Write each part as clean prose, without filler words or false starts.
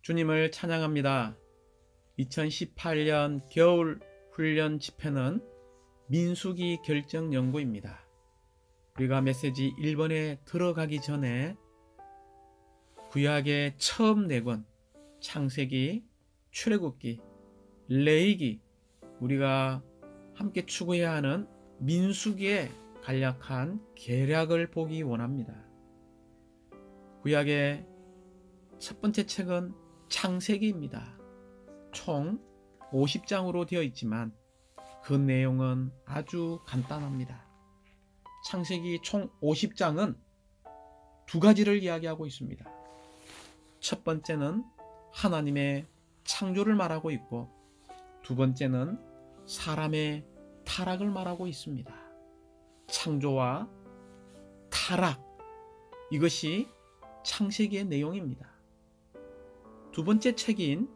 주님을 찬양합니다. 2018년 겨울 훈련 집회는 민수기 결정 연구입니다. 우리가 메시지 1번에 들어가기 전에 구약의 처음 4권 창세기, 출애굽기, 레위기, 우리가 함께 추구해야 하는 민수기의 간략한 계략을 보기 원합니다. 구약의 첫 번째 책은 창세기입니다. 총 50장으로 되어 있지만 그 내용은 아주 간단합니다. 창세기 총 50장은 두 가지를 이야기하고 있습니다. 첫 번째는 하나님의 창조를 말하고 있고, 두 번째는 사람의 타락을 말하고 있습니다. 창조와 타락, 이것이 창세기의 내용입니다. 두 번째 책인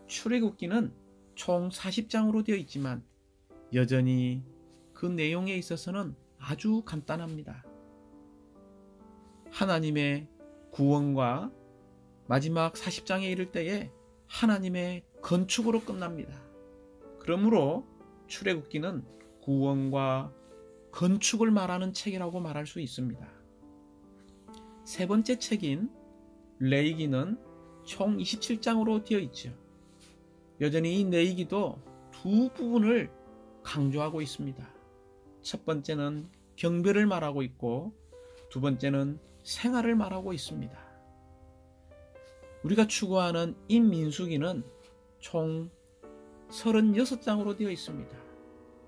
출애굽기는 총 40장으로 되어 있지만 여전히 그 내용에 있어서는 아주 간단합니다. 하나님의 구원과 마지막 40장에 이를 때에 하나님의 건축으로 끝납니다. 그러므로 출애굽기는 구원과 건축을 말하는 책이라고 말할 수 있습니다. 세 번째 책인 레위기는 총 27장으로 되어 있죠. 여전히 이 레위기도 두 부분을 강조하고 있습니다. 첫 번째는 경배를 말하고 있고, 두 번째는 생활을 말하고 있습니다. 우리가 추구하는 이 민수기는 총 36장으로 되어 있습니다.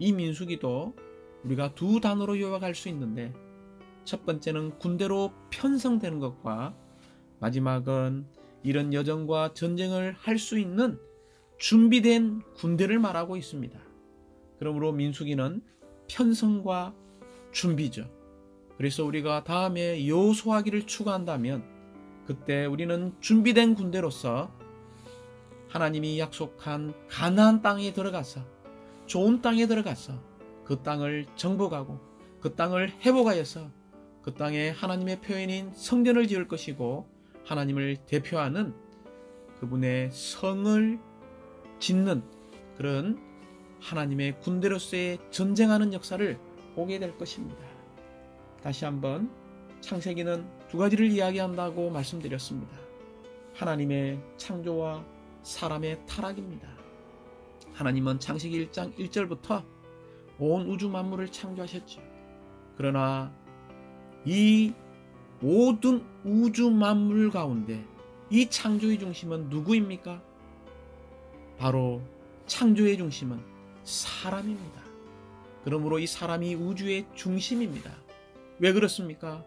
이 민수기도 우리가 두 단어로 요약할 수 있는데, 첫 번째는 군대로 편성되는 것과 마지막은 이런 여정과 전쟁을 할 수 있는 준비된 군대를 말하고 있습니다. 그러므로 민수기는 편성과 준비죠. 그래서 우리가 다음에 여호수아기를 추구한다면 그때 우리는 준비된 군대로서 하나님이 약속한 가나안 땅에 들어가서, 좋은 땅에 들어가서 그 땅을 정복하고 그 땅을 회복하여서 그 땅에 하나님의 표현인 성전을 지을 것이고 하나님을 대표하는 그분의 성을 짓는 그런 하나님의 군대로서의 전쟁하는 역사를 보게 될 것입니다. 다시 한번 창세기는 두 가지를 이야기한다고 말씀드렸습니다. 하나님의 창조와 사람의 타락입니다. 하나님은 창세기 1장 1절부터 온 우주 만물을 창조하셨죠. 그러나 이 모든 우주 만물 가운데 이 창조의 중심은 누구입니까? 바로 창조의 중심은 사람입니다. 그러므로 이 사람이 우주의 중심입니다. 왜 그렇습니까?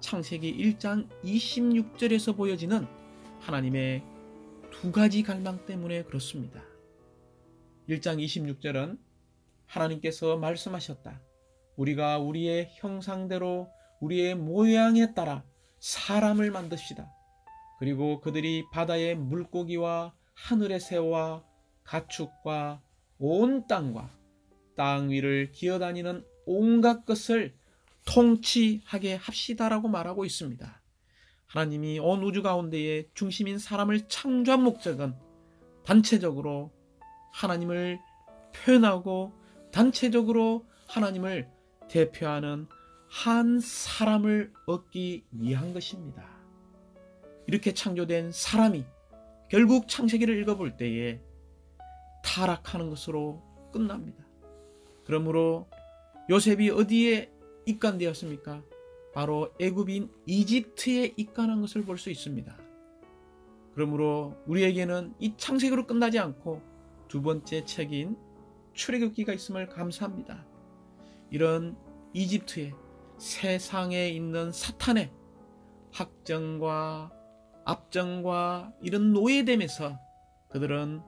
창세기 1장 26절에서 보여지는 하나님의 두 가지 갈망 때문에 그렇습니다. 1장 26절은 하나님께서 말씀하셨다. 우리가 우리의 형상대로 우리의 모양에 따라 사람을 만듭시다. 그리고 그들이 바다의 물고기와 하늘의 새와 가축과 온 땅과 땅 위를 기어다니는 온갖 것을 통치하게 합시다라고 말하고 있습니다. 하나님이 온 우주 가운데의 중심인 사람을 창조한 목적은 단체적으로 하나님을 표현하고 단체적으로 하나님을 대표하는 한 사람을 얻기 위한 것입니다. 이렇게 창조된 사람이 결국 창세기를 읽어볼 때에 타락하는 것으로 끝납니다. 그러므로 요셉이 어디에 입간되었습니까? 바로 애굽인 이집트에 입간한 것을 볼 수 있습니다. 그러므로 우리에게는 이 창세기로 끝나지 않고 두 번째 책인 출애굽기가 있음을 감사합니다. 이런 이집트에 세상에 있는 사탄의 학정과 압정과 이런 노예됨에서 그들은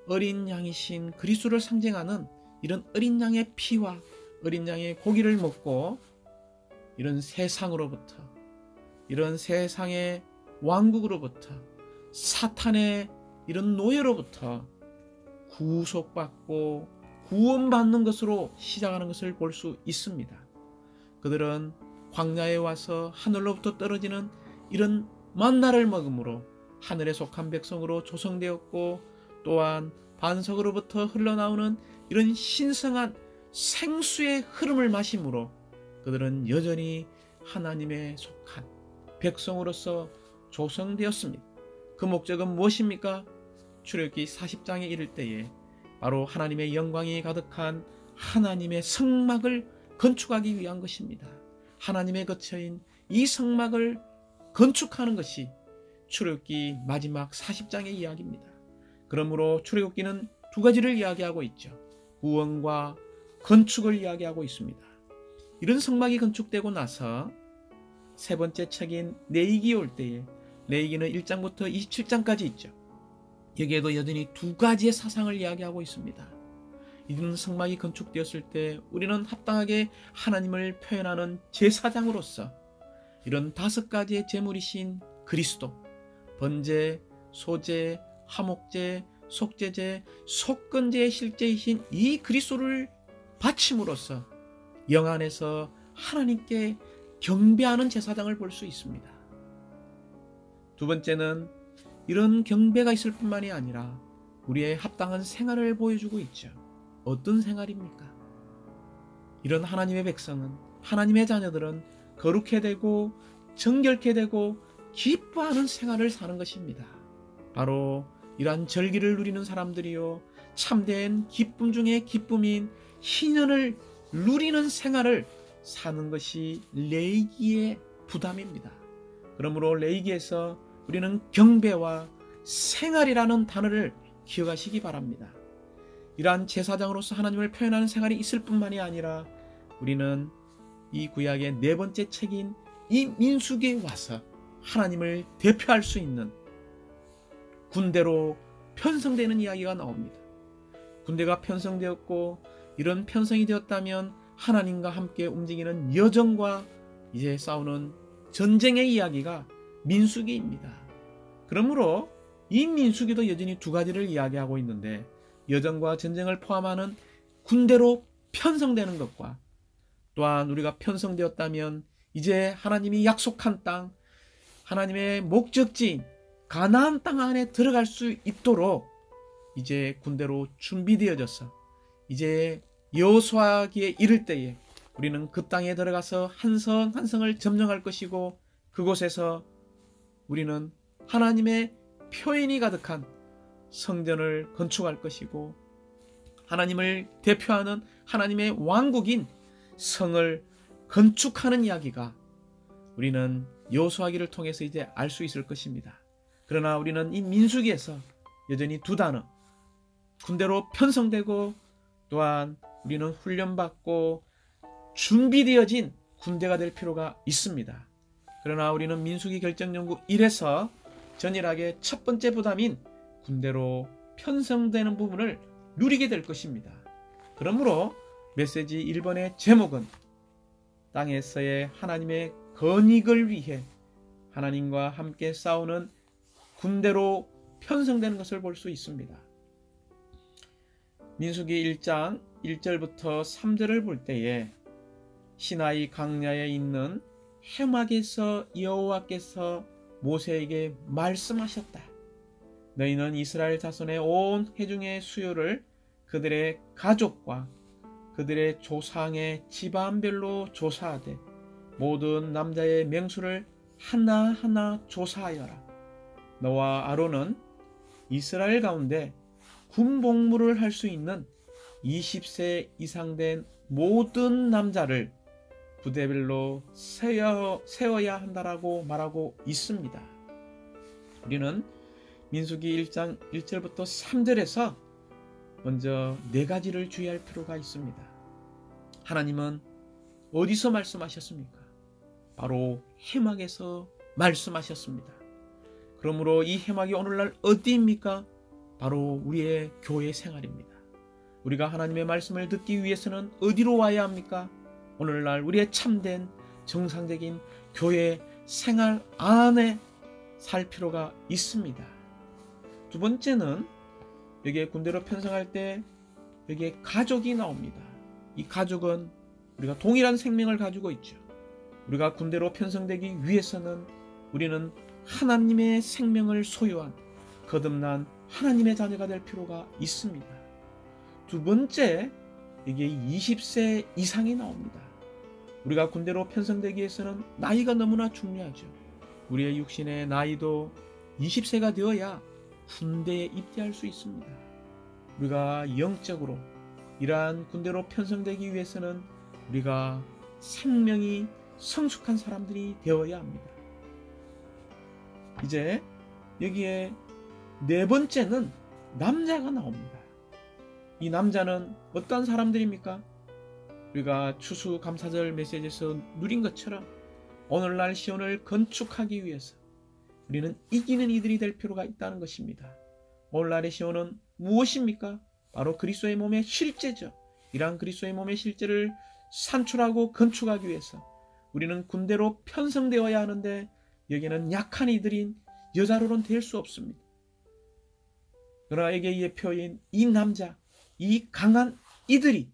어린 양이신 그리스도를 상징하는 이런 어린 양의 피와 어린 양의 고기를 먹고 이런 세상으로부터, 이런 세상의 왕국으로부터, 사탄의 이런 노예로부터 구속받고 구원받는 것으로 시작하는 것을 볼 수 있습니다. 그들은 광야에 와서 하늘로부터 떨어지는 이런 만나를 먹음으로 하늘에 속한 백성으로 조성되었고, 또한 반석으로부터 흘러나오는 이런 신성한 생수의 흐름을 마심으로 그들은 여전히 하나님에 속한 백성으로서 조성되었습니다. 그 목적은 무엇입니까? 출애굽기 40장에 이를 때에 바로 하나님의 영광이 가득한 하나님의 성막을 건축하기 위한 것입니다. 하나님의 거처인 이 성막을 건축하는 것이 출애굽기 마지막 40장의 이야기입니다. 그러므로 출애굽기는 두 가지를 이야기하고 있죠. 구원과 건축을 이야기하고 있습니다. 이런 성막이 건축되고 나서 세 번째 책인 레위기 올 때에, 레위기는 1장부터 27장까지 있죠. 여기에도 여전히 두 가지의 사상을 이야기하고 있습니다. 이런 성막이 건축되었을 때 우리는 합당하게 하나님을 표현하는 제사장으로서 이런 5가지의 제물이신 그리스도, 번제, 소제, 화목제, 속제제, 속건제의 실제이신 이 그리스도를 바침으로써 영 안에서 하나님께 경배하는 제사장을 볼 수 있습니다. 두 번째는 이런 경배가 있을 뿐만이 아니라 우리의 합당한 생활을 보여주고 있죠. 어떤 생활입니까? 이런 하나님의 백성은, 하나님의 자녀들은 거룩해 되고 정결케 되고 기뻐하는 생활을 사는 것입니다. 바로 이러한 절기를 누리는 사람들이요, 참된 기쁨 중에 기쁨인 희년을 누리는 생활을 사는 것이 레위기의 부담입니다. 그러므로 레위기에서 우리는 경배와 생활이라는 단어를 기억하시기 바랍니다. 이러한 제사장으로서 하나님을 표현하는 생활이 있을 뿐만이 아니라 우리는 이 구약의 네 번째 책인 이 민수기에 와서 하나님을 대표할 수 있는 군대로 편성되는 이야기가 나옵니다. 군대가 편성되었고, 이런 편성이 되었다면 하나님과 함께 움직이는 여정과 이제 싸우는 전쟁의 이야기가 민수기입니다. 그러므로 이 민수기도 여전히 두 가지를 이야기하고 있는데, 여정과 전쟁을 포함하는 군대로 편성되는 것과, 또한 우리가 편성되었다면 이제 하나님이 약속한 땅, 하나님의 목적지인 가나안 땅 안에 들어갈 수 있도록 이제 군대로 준비되어져서 이제 여호수아기에 이를 때에 우리는 그 땅에 들어가서 한 성 한 성을 점령할 것이고, 그곳에서 우리는 하나님의 표현이 가득한 성전을 건축할 것이고, 하나님을 대표하는 하나님의 왕국인 성을 건축하는 이야기가 우리는 여호수아기를 통해서 이제 알 수 있을 것입니다. 그러나 우리는 이 민수기에서 여전히 두 단어, 군대로 편성되고 또한 우리는 훈련받고 준비되어진 군대가 될 필요가 있습니다. 그러나 우리는 민수기 결정연구 1에서 전일하게 첫 번째 부담인 군대로 편성되는 부분을 누리게 될 것입니다. 그러므로 메시지 1번의 제목은 땅에서의 하나님의 건익을 위해 하나님과 함께 싸우는 군대로 편성되는 것을 볼 수 있습니다. 민수기 1장 1절부터 3절을 볼 때에 시나이 강야에 있는 해막에서 여호와께서 모세에게 말씀하셨다. 너희는 이스라엘 자손의 온 회중의 수요를 그들의 가족과 그들의 조상의 집안별로 조사하되 모든 남자의 명수를 하나하나 조사하여라. 너와 아론은 이스라엘 가운데 군복무를 할 수 있는 20세 이상 된 모든 남자를 부대별로 세워야 한다라고 말하고 있습니다. 우리는 민수기 1장 1절부터 3절에서 먼저 네 가지를 주의할 필요가 있습니다. 하나님은 어디서 말씀하셨습니까? 바로 해막에서 말씀하셨습니다. 그러므로 이 해막이 오늘날 어디입니까? 바로 우리의 교회 생활입니다. 우리가 하나님의 말씀을 듣기 위해서는 어디로 와야 합니까? 오늘날 우리의 참된 정상적인 교회 생활 안에 살 필요가 있습니다. 두 번째는 여기에 군대로 편성할 때 여기에 가족이 나옵니다. 이 가족은 우리가 동일한 생명을 가지고 있죠. 우리가 군대로 편성되기 위해서는 우리는 하나님의 생명을 소유한 거듭난 하나님의 자녀가 될 필요가 있습니다. 두 번째, 이게 20세 이상이 나옵니다. 우리가 군대로 편성되기 위해서는 나이가 너무나 중요하죠. 우리의 육신의 나이도 20세가 되어야 군대에 입대할 수 있습니다. 우리가 영적으로 이러한 군대로 편성되기 위해서는 우리가 생명이 성숙한 사람들이 되어야 합니다. 이제 여기에 네 번째는 남자가 나옵니다. 이 남자는 어떤 사람들입니까? 우리가 추수감사절 메시지에서 누린 것처럼 오늘날 시온을 건축하기 위해서 우리는 이기는 이들이 될 필요가 있다는 것입니다. 오늘날의 시온은 무엇입니까? 바로 그리스도의 몸의 실제죠. 이러한 그리스도의 몸의 실제를 산출하고 건축하기 위해서 우리는 군대로 편성되어야 하는데 여기는 약한 이들인 여자로는 될 수 없습니다. 그러나 여기에 표인 이 남자, 이 강한 이들이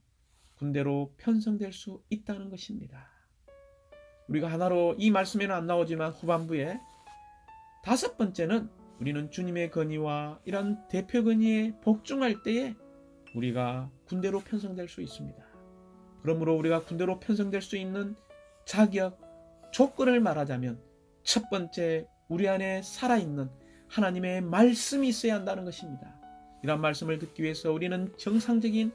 군대로 편성될 수 있다는 것입니다. 우리가 하나로 이 말씀에는 안 나오지만 후반부에 다섯 번째는 우리는 주님의 건의와 이런 대표 건의에 복종할 때에 우리가 군대로 편성될 수 있습니다. 그러므로 우리가 군대로 편성될 수 있는 자격, 조건을 말하자면 첫 번째, 우리 안에 살아있는 하나님의 말씀이 있어야 한다는 것입니다. 이런 말씀을 듣기 위해서 우리는 정상적인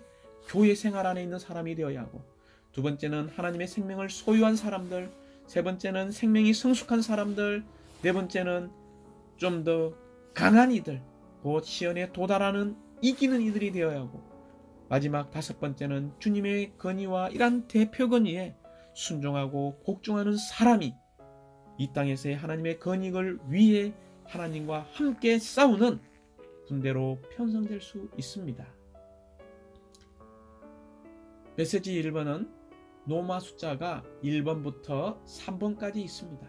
교회 생활 안에 있는 사람이 되어야 하고, 두 번째는 하나님의 생명을 소유한 사람들, 세 번째는 생명이 성숙한 사람들, 네 번째는 좀 더 강한 이들, 곧 시온에 도달하는 이기는 이들이 되어야 하고, 마지막 다섯 번째는 주님의 건의와 이러한 대표 건의에 순종하고 복종하는 사람이 이 땅에서의 하나님의 건의를 위해 하나님과 함께 싸우는 군대로 편성될 수 있습니다. 메시지 1번은 로마 숫자가 1번부터 3번까지 있습니다.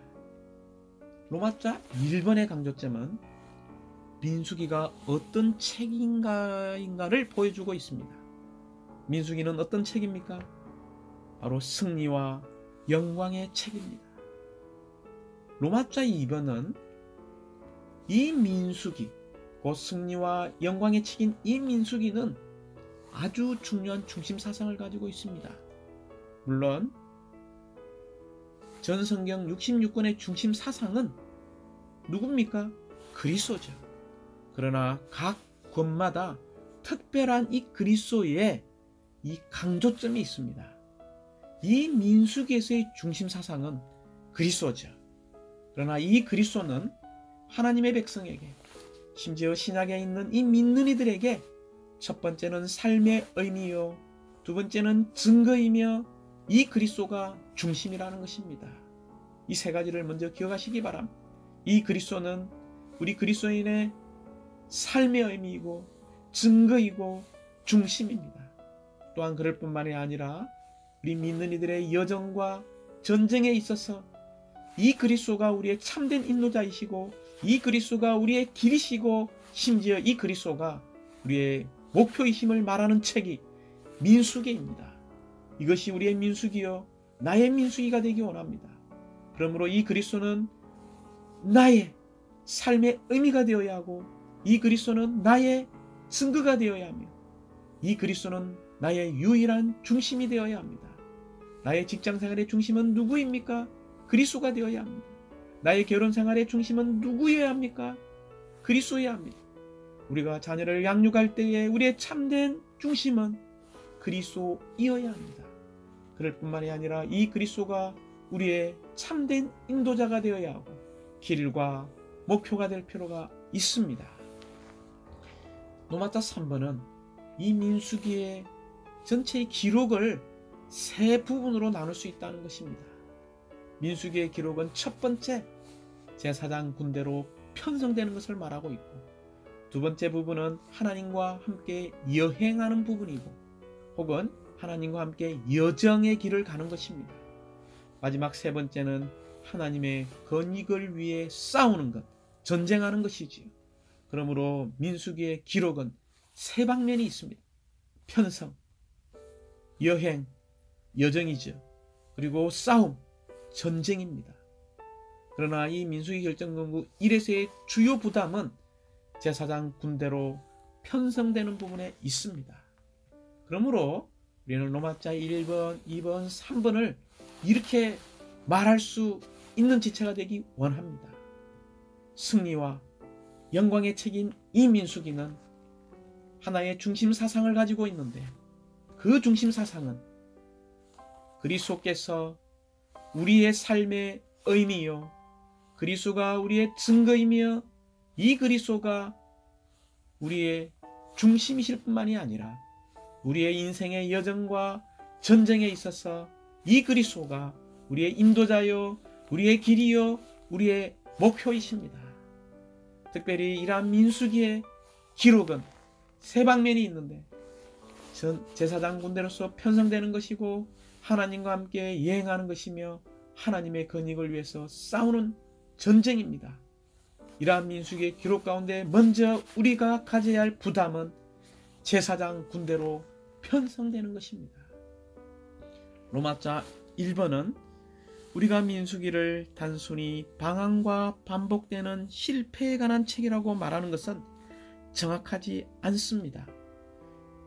로마 숫자 1번의 강조점은 민수기가 어떤 책인가를 보여주고 있습니다. 민수기는 어떤 책입니까? 바로 승리와 영광의 책입니다. 로마 숫자 2번은 이 민수기, 곧 승리와 영광의 책인 이 민수기는 아주 중요한 중심 사상을 가지고 있습니다. 물론 전 성경 66권의 중심 사상은 누굽니까? 그리스도죠. 그러나 각 권마다 특별한 이 그리스도의 이 강조점이 있습니다. 이 민수기에서의 중심 사상은 그리스도죠. 그러나 이 그리스도는 하나님의 백성에게, 심지어 신약에 있는 이 믿는 이들에게 첫 번째는 삶의 의미요, 두 번째는 증거이며 이 그리스도가 중심이라는 것입니다. 이 세 가지를 먼저 기억하시기 바랍니다. 이 그리스도는 우리 그리스도인의 삶의 의미이고 증거이고 중심입니다. 또한 그럴 뿐만이 아니라 우리 믿는 이들의 여정과 전쟁에 있어서 이 그리스도가 우리의 참된 인도자이시고 이 그리스도가 우리의 길이시고 심지어 이 그리스도가 우리의 목표이심을 말하는 책이 민수기입니다. 이것이 우리의 민수기요 나의 민수기가 되기 원합니다. 그러므로 이 그리스도는 나의 삶의 의미가 되어야 하고, 이 그리스도는 나의 증거가 되어야 하며, 이 그리스도는 나의 유일한 중심이 되어야 합니다. 나의 직장생활의 중심은 누구입니까? 그리스도가 되어야 합니다. 나의 결혼생활의 중심은 누구여야 합니까? 그리스도여야 합니다. 우리가 자녀를 양육할 때에 우리의 참된 중심은 그리스도이어야 합니다. 그럴 뿐만이 아니라 이 그리스도가 우리의 참된 인도자가 되어야 하고 길과 목표가 될 필요가 있습니다. 로마자 3번은 이 민수기의 전체의 기록을 세 부분으로 나눌 수 있다는 것입니다. 민수기의 기록은 첫 번째, 제사장 군대로 편성되는 것을 말하고 있고, 두 번째 부분은 하나님과 함께 여행하는 부분이고, 혹은 하나님과 함께 여정의 길을 가는 것입니다. 마지막 세 번째는 하나님의 건의를 위해 싸우는 것, 전쟁하는 것이지요. 그러므로 민수기의 기록은 세 방면이 있습니다. 편성, 여행, 여정이죠. 그리고 싸움, 전쟁입니다. 그러나 이 민수기 결정권구 1에서의 주요 부담은 제사장 군대로 편성되는 부분에 있습니다. 그러므로 우리는 로마자 1번, 2번, 3번을 이렇게 말할 수 있는 지체가 되기 원합니다. 승리와 영광의 책인 이 민수기는 하나의 중심 사상을 가지고 있는데, 그 중심 사상은 그리스도께서 우리의 삶의 의미요, 그리스도가 우리의 증거이며 이 그리스도가 우리의 중심이실 뿐만이 아니라 우리의 인생의 여정과 전쟁에 있어서 이 그리스도가 우리의 인도자요, 우리의 길이요, 우리의 목표이십니다. 특별히 이러한 민수기의 기록은 세 방면이 있는데, 제사장 군대로서 편성되는 것이고 하나님과 함께 여행하는 것이며 하나님의 건익을 위해서 싸우는 전쟁입니다. 이러한 민수기의 기록 가운데 먼저 우리가 가져야 할 부담은 제사장 군대로 편성되는 것입니다. 로마자 1번은 우리가 민수기를 단순히 방황과 반복되는 실패에 관한 책이라고 말하는 것은 정확하지 않습니다.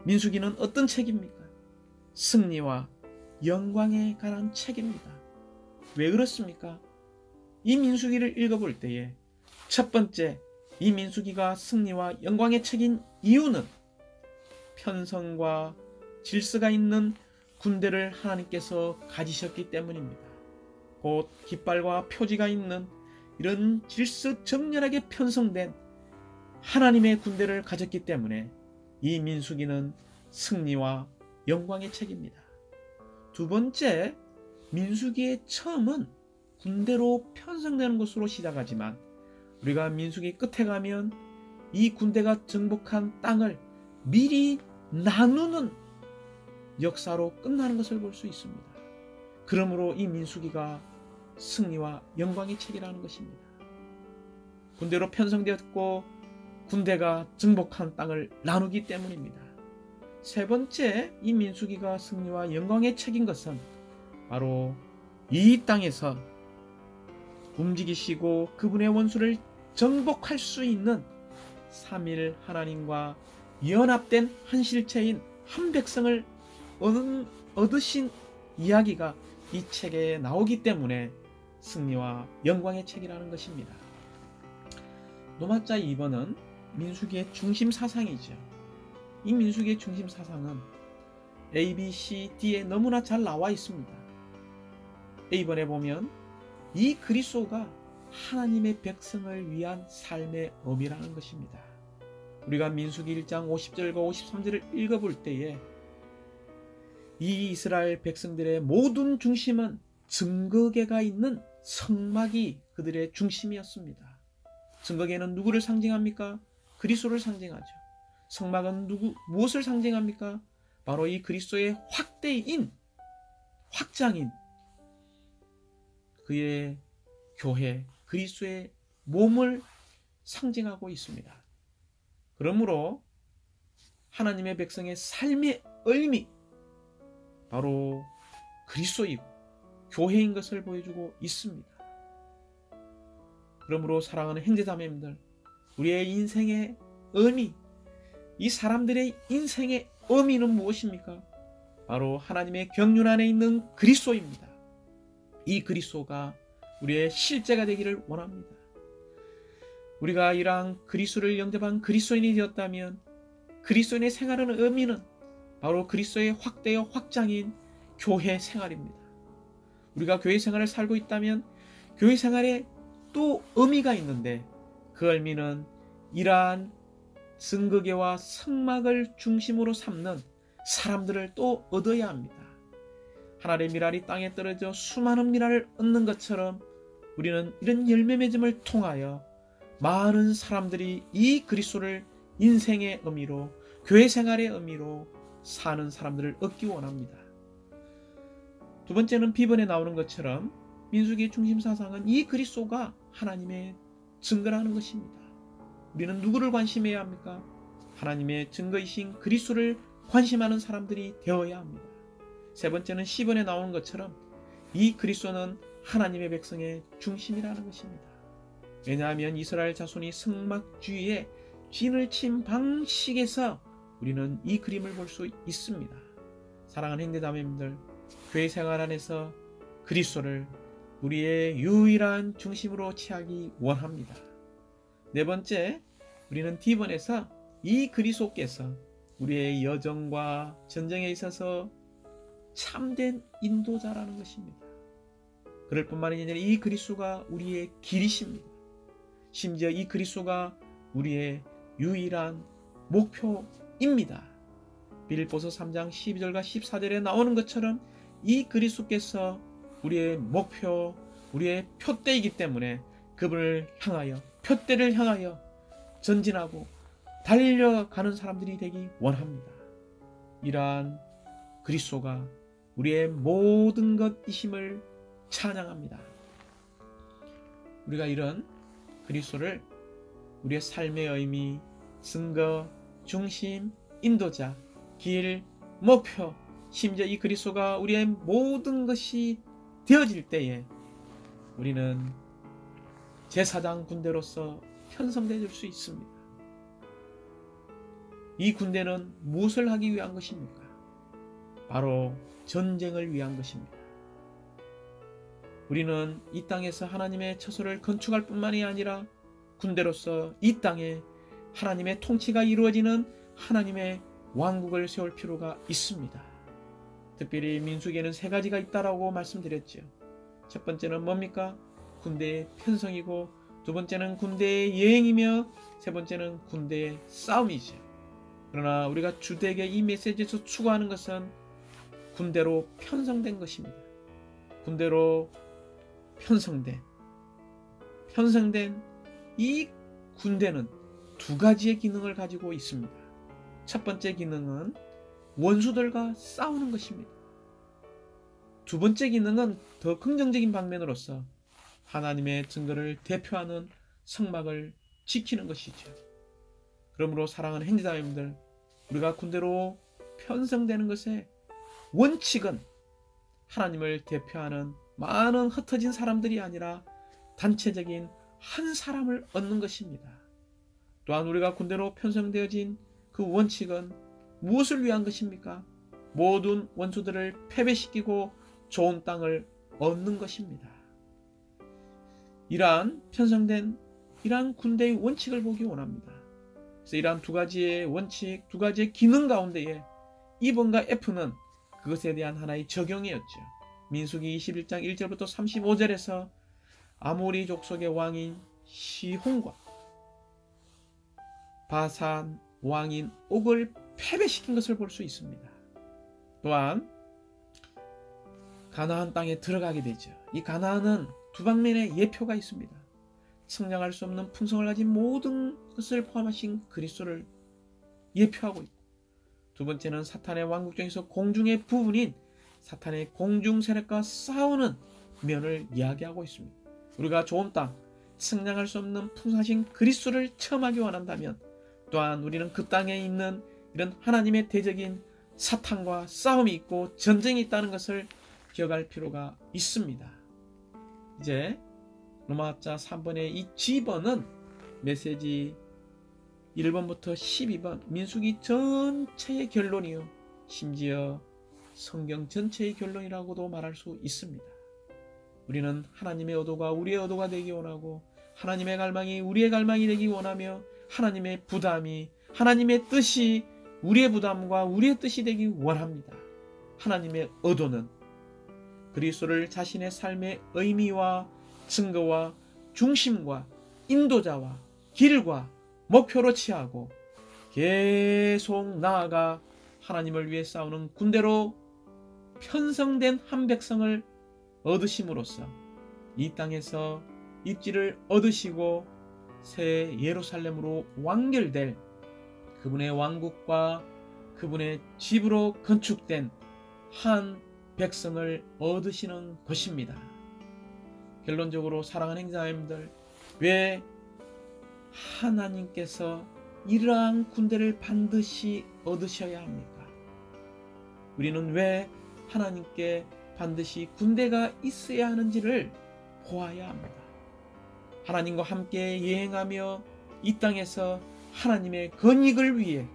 민수기는 어떤 책입니까? 승리와 영광에 관한 책입니다. 왜 그렇습니까? 이 민수기를 읽어볼 때에 첫 번째, 이 민수기가 승리와 영광의 책인 이유는 편성과 질서가 있는 군대를 하나님께서 가지셨기 때문입니다. 곧 깃발과 표지가 있는 이런 질서 정렬하게 편성된 하나님의 군대를 가졌기 때문에 이 민수기는 승리와 영광의 책입니다. 두 번째, 민수기의 처음은 군대로 편성되는 것으로 시작하지만 우리가 민수기 끝에 가면 이 군대가 정복한 땅을 미리 나누는 역사로 끝나는 것을 볼 수 있습니다. 그러므로 이 민수기가 승리와 영광의 책이라는 것입니다. 군대로 편성되었고 군대가 정복한 땅을 나누기 때문입니다. 세 번째, 이 민수기가 승리와 영광의 책인 것은 바로 이 땅에서 움직이시고 그분의 원수를 정복할 수 있는 삼일 하나님과 연합된 한 실체인 한 백성을 얻으신 이야기가 이 책에 나오기 때문에 승리와 영광의 책이라는 것입니다. 로마자 2번은 민수기의 중심 사상이죠. 이 민수기의 중심 사상은 A, B, C, D에 너무나 잘 나와 있습니다. A번에 보면 이 그리스도가 하나님의 백성을 위한 삶의 의미라는 것입니다. 우리가 민수기 1장 50절과 53절을 읽어볼 때에 이 이스라엘 백성들의 모든 중심은 증거궤가 있는 성막이 그들의 중심이었습니다. 증거궤는 누구를 상징합니까? 그리스도를 상징하죠. 성막은 무엇을 상징합니까? 바로 이 그리스도의 확장인 그의 교회, 그리스도의 몸을 상징하고 있습니다. 그러므로 하나님의 백성의 삶의 의미, 바로 그리스도이고 교회인 것을 보여주고 있습니다. 그러므로 사랑하는 형제자매님들, 우리의 인생의 의미, 이 사람들의 인생의 의미는 무엇입니까? 바로 하나님의 경륜 안에 있는 그리스도입니다. 이 그리스도가 우리의 실제가 되기를 원합니다. 우리가 이러한 그리스도를 영접한 그리스도인이 되었다면 그리스도인의 생활하는 의미는 바로 그리스도의 확대여 확장인 교회 생활입니다. 우리가 교회 생활을 살고 있다면 교회 생활에 또 의미가 있는데, 그 의미는 이러한 증거궤와 성막을 중심으로 삼는 사람들을 또 얻어야 합니다. 하늘의 미랄이 땅에 떨어져 수많은 미랄을 얻는 것처럼 우리는 이런 열매 맺음을 통하여 많은 사람들이 이 그리스도를 인생의 의미로, 교회 생활의 의미로 사는 사람들을 얻기 원합니다. 두 번째는 B번에 나오는 것처럼 민수기의 중심 사상은 이 그리스도가 하나님의 증거라는 것입니다. 우리는 누구를 관심해야 합니까? 하나님의 증거이신 그리스도를 관심하는 사람들이 되어야 합니다. 세 번째는 C번에 나오는 것처럼 이 그리스도는 하나님의 백성의 중심이라는 것입니다. 왜냐하면 이스라엘 자손이 성막주의에 진을 친 방식에서 우리는 이 그림을 볼 수 있습니다. 사랑하는 형제자매님들, 교회 생활 안에서 그리스도를 우리의 유일한 중심으로 취하기 원합니다. 네 번째, 우리는 D번에서 이 그리스도께서 우리의 여정과 전쟁에 있어서 참된 인도자라는 것입니다. 그럴 뿐만이 아니라 이 그리스도가 우리의 길이십니다. 심지어 이 그리스도가 우리의 유일한 목표입니다. 빌립보서 3장 12절과 14절에 나오는 것처럼 이 그리스도께서 우리의 목표, 우리의 표대이기 때문에 그분을 향하여, 표대를 향하여 전진하고 달려가는 사람들이 되기 원합니다. 이러한 그리스도가 우리의 모든 것이심을 찬양합니다. 우리가 이런 그리스도를 우리의 삶의 의미, 증거, 중심, 인도자, 길, 목표, 심지어 이 그리스도가 우리의 모든 것이 되어질 때에 우리는 제사장 군대로서 편성되어질 수 있습니다. 이 군대는 무엇을 하기 위한 것입니까? 바로 전쟁을 위한 것입니다. 우리는 이 땅에서 하나님의 처소를 건축할 뿐만이 아니라 군대로서 이 땅에 하나님의 통치가 이루어지는 하나님의 왕국을 세울 필요가 있습니다. 특별히 민수기에는 세 가지가 있다라고 말씀드렸죠. 첫 번째는 뭡니까? 군대의 편성이고, 두 번째는 군대의 예행이며, 세 번째는 군대의 싸움이죠. 그러나 우리가 주되게 이 메시지에서 추구하는 것은 군대로 편성된 것입니다. 군대로 편성된 이 군대는 두 가지의 기능을 가지고 있습니다. 첫 번째 기능은 원수들과 싸우는 것입니다. 두 번째 기능은 더 긍정적인 방면으로서 하나님의 증거를 대표하는 성막을 지키는 것이죠. 그러므로 사랑하는 형제자매님들, 우리가 군대로 편성되는 것의 원칙은 하나님을 대표하는 많은 흩어진 사람들이 아니라 단체적인 한 사람을 얻는 것입니다. 또한 우리가 군대로 편성되어진 그 원칙은 무엇을 위한 것입니까? 모든 원수들을 패배시키고 좋은 땅을 얻는 것입니다. 이러한 편성된 이러한 군대의 원칙을 보기 원합니다. 그래서 이러한 두 가지의 원칙, 두 가지의 기능 가운데에 2번과 F는 그것에 대한 하나의 적용이었죠. 민수기 21장 1절부터 35절에서 아모리 족속의 왕인 시혼과 바산 왕인 옥을 패배시킨 것을 볼 수 있습니다. 또한 가나안 땅에 들어가게 되죠. 이 가나안은 두 방면의 예표가 있습니다. 측량할 수 없는 풍성을 가진 모든 것을 포함하신 그리스도를 예표하고 있고, 두 번째는 사탄의 왕국 중에서 공중의 부분인 사탄의 공중 세력과 싸우는 면을 이야기하고 있습니다. 우리가 좋은 땅, 측량할 수 없는 풍성하신 그리스도를 체험하기 원한다면 또한 우리는 그 땅에 있는 이런 하나님의 대적인 사탄과 싸움이 있고 전쟁이 있다는 것을 기억할 필요가 있습니다. 이제 로마자 3번의 이 G번은 메시지 1번부터 12번 민수기 전체의 결론이요, 심지어 성경 전체의 결론이라고도 말할 수 있습니다. 우리는 하나님의 의도가 우리의 의도가 되기 원하고, 하나님의 갈망이 우리의 갈망이 되기 원하며, 하나님의 부담이, 하나님의 뜻이 우리의 부담과 우리의 뜻이 되기 원합니다. 하나님의 의도는 그리스도를 자신의 삶의 의미와 증거와 중심과 인도자와 길과 목표로 취하고 계속 나아가 하나님을 위해 싸우는 군대로 편성된 한 백성을 얻으심으로써 이 땅에서 입지를 얻으시고 새 예루살렘으로 완결될 그분의 왕국과 그분의 집으로 건축된 한 백성을 얻으시는 것입니다. 결론적으로 사랑하는 형제자매님들, 왜 하나님께서 이러한 군대를 반드시 얻으셔야 합니까? 우리는 왜 하나님께 반드시 군대가 있어야 하는지를 보아야 합니다. 하나님과 함께 여행하며 이 땅에서 하나님의 건익을 위해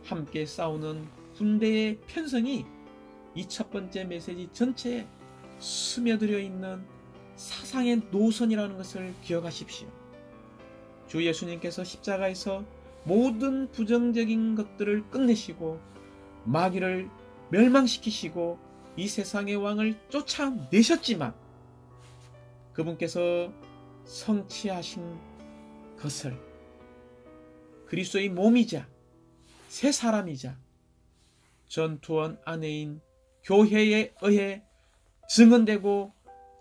함께 싸우는 군대의 편성이 이 첫 번째 메시지 전체에 스며들어 있는 사상의 노선이라는 것을 기억하십시오. 주 예수님께서 십자가에서 모든 부정적인 것들을 끝내시고 마귀를 멸망시키시고 이 세상의 왕을 쫓아내셨지만 그분께서 성취하신 것을 그리스도의 몸이자 새 사람이자 전투원 아내인 교회에 의해 증언되고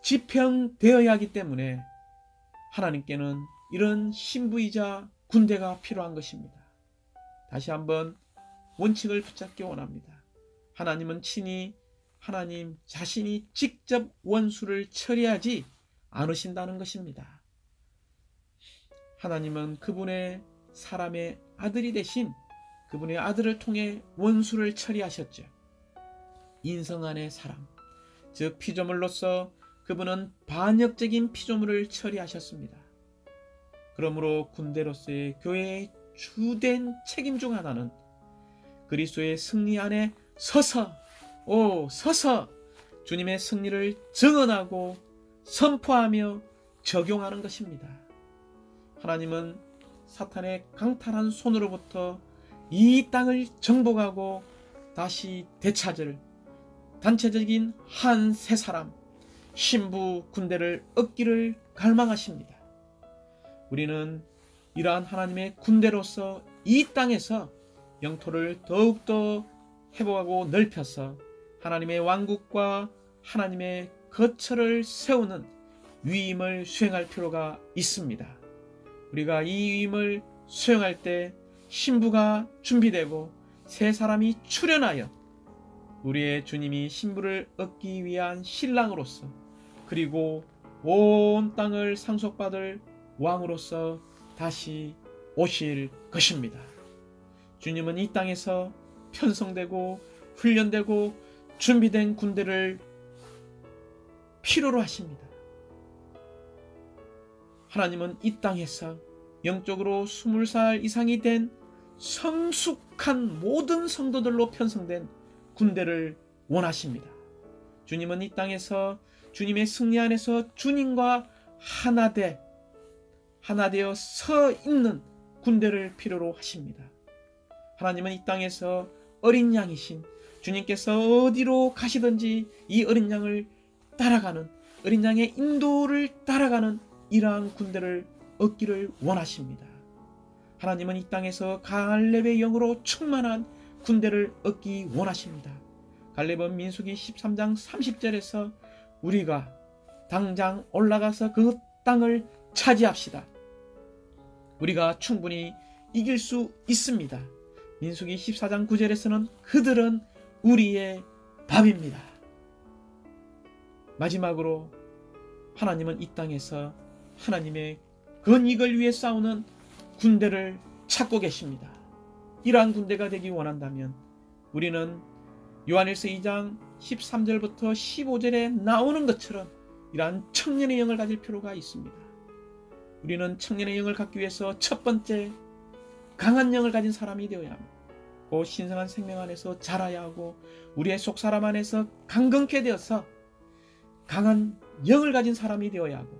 지평되어야 하기 때문에 하나님께는 이런 신부이자 군대가 필요한 것입니다. 다시 한번 원칙을 붙잡기 원합니다. 하나님은 친히 하나님 자신이 직접 원수를 처리하지 않으신다는 것입니다. 하나님은 그분의 사람의 아들이 되신 그분의 아들을 통해 원수를 처리하셨죠. 인성 안의 사람, 즉 피조물로서 그분은 반역적인 피조물을 처리하셨습니다. 그러므로 군대로서의 교회의 주된 책임 중 하나는 그리스도의 승리 안에 서서 주님의 승리를 증언하고 선포하며 적용하는 것입니다. 하나님은 사탄의 강탈한 손으로부터 이 땅을 정복하고 다시 되찾을 단체적인 한 세 사람, 신부 군대를 얻기를 갈망하십니다. 우리는 이러한 하나님의 군대로서 이 땅에서 영토를 더욱더 회복하고 넓혀서 하나님의 왕국과 하나님의 거처를 세우는 위임을 수행할 필요가 있습니다. 우리가 이 위임을 수행할 때 신부가 준비되고 세 사람이 출현하여 우리의 주님이 신부를 얻기 위한 신랑으로서 그리고 온 땅을 상속받을 왕으로서 다시 오실 것입니다. 주님은 이 땅에서 편성되고 훈련되고 준비된 군대를 필요로 하십니다. 하나님은 이 땅에서 영적으로 20살 이상이 된 성숙한 모든 성도들로 편성된 군대를 원하십니다. 주님은 이 땅에서 주님의 승리 안에서 주님과 하나 되어 서 있는 군대를 필요로 하십니다. 하나님은 이 땅에서 어린 양이신 주님께서 어디로 가시든지 이 어린 양을 따라가는, 어린 양의 인도를 따라가는 이러한 군대를 얻기를 원하십니다. 하나님은 이 땅에서 갈렙의 영으로 충만한 군대를 얻기 원하십니다. 갈렙은 민수기 13장 30절에서 우리가 당장 올라가서 그 땅을 차지합시다. 우리가 충분히 이길 수 있습니다. 민수기 14장 9절에서는 그들은 우리의 밥입니다. 마지막으로 하나님은 이 땅에서 하나님의 건익을 위해 싸우는 군대를 찾고 계십니다. 이러한 군대가 되기 원한다면 우리는 요한일서 2장 13절부터 15절에 나오는 것처럼 이러한 청년의 영을 가질 필요가 있습니다. 우리는 청년의 영을 갖기 위해서 첫 번째 강한 영을 가진 사람이 되어야 합니다. 그 신성한 생명 안에서 자라야 하고 우리의 속사람 안에서 강건케 되어서 강한 영을 가진 사람이 되어야 하고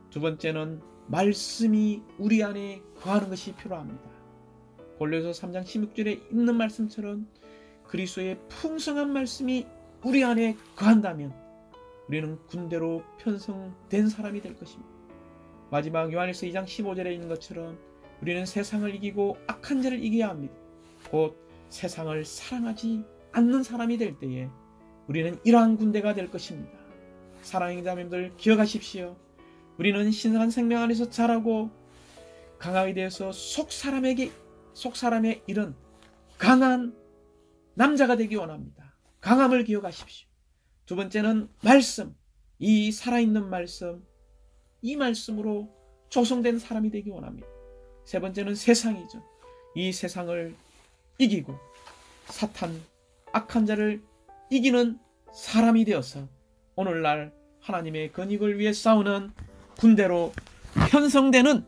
두 번째는 말씀이 우리 안에 거하는 것이 필요합니다. 골로새 3장 16절에 있는 말씀처럼 그리스도의 풍성한 말씀이 우리 안에 거한다면 우리는 군대로 편성된 사람이 될 것입니다. 마지막 요한일서 2장 15절에 있는 것처럼 우리는 세상을 이기고 악한 자를 이겨야 합니다. 곧 세상을 사랑하지 않는 사람이 될 때에 우리는 이러한 군대가 될 것입니다. 사랑하는 자매님들 기억하십시오. 우리는 신성한 생명 안에서 자라고 강하게 되어서 속사람의 이런 강한 남자가 되기 원합니다. 강함을 기억하십시오. 두 번째는 말씀, 이 살아있는 말씀, 이 말씀으로 조성된 사람이 되기 원합니다. 세 번째는 세상이죠. 이 세상을 이기고 사탄, 악한 자를 이기는 사람이 되어서 오늘날 하나님의 건익을 위해 싸우는 군대로 편성되는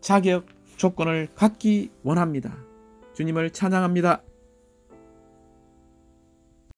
자격 조건을 갖기 원합니다. 주님을 찬양합니다.